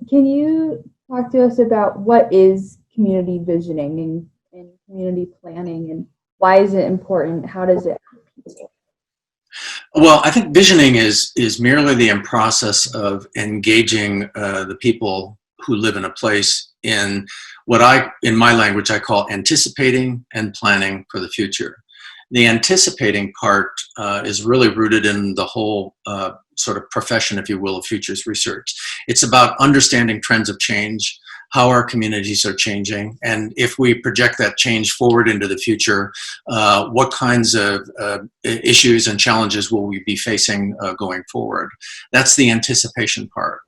Can you talk to us about what is community visioning and community planning, and why is it important? How does it help people? Well, I think visioning is merely the process of engaging the people who live in a place in what in my language, I call anticipating and planning for the future. The anticipating part is really rooted in the whole sort of profession, if you will, of futures research. It's about understanding trends of change, how our communities are changing, and if we project that change forward into the future, what kinds of issues and challenges will we be facing going forward? That's the anticipation part.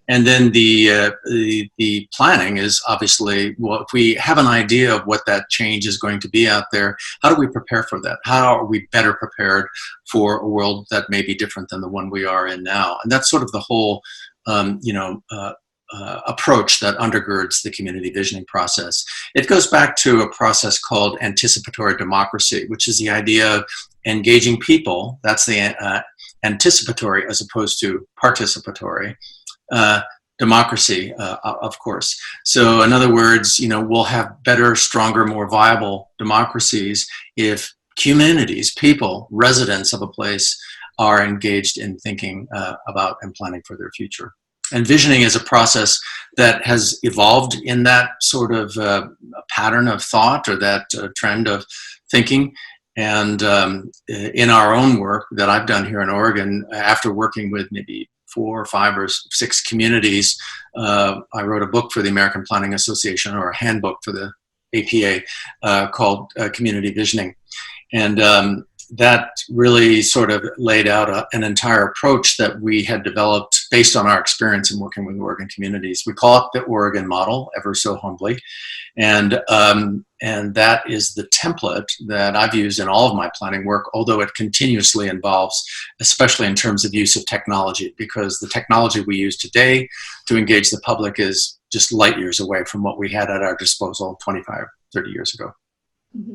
And then the planning is obviously, well, if we have an idea of what that change is going to be out there, how do we prepare for that? How are we better prepared for a world that may be different than the one we are in now? And that's sort of the whole, approach that undergirds the community visioning process. It goes back to a process called anticipatory democracy, which is the idea of engaging people. That's the anticipatory as opposed to participatory democracy, of course. So in other words, we'll have better, stronger, more viable democracies if communities, people, residents of a place are engaged in thinking about and planning for their future. And visioning is a process that has evolved in that sort of pattern of thought, or that trend of thinking. And in our own work that I've done here in Oregon, after working with maybe 4 or 5 or 6 communities, I wrote a book for the American Planning Association, or a handbook for the APA, called Community Visioning. And that really sort of laid out an entire approach that we had developed based on our experience in working with Oregon communities. We call it the Oregon model, ever so humbly. And that is the template that I've used in all of my planning work, although it continuously evolves, especially in terms of use of technology, because the technology we use today to engage the public is just light years away from what we had at our disposal 25, 30 years ago. Mm-hmm.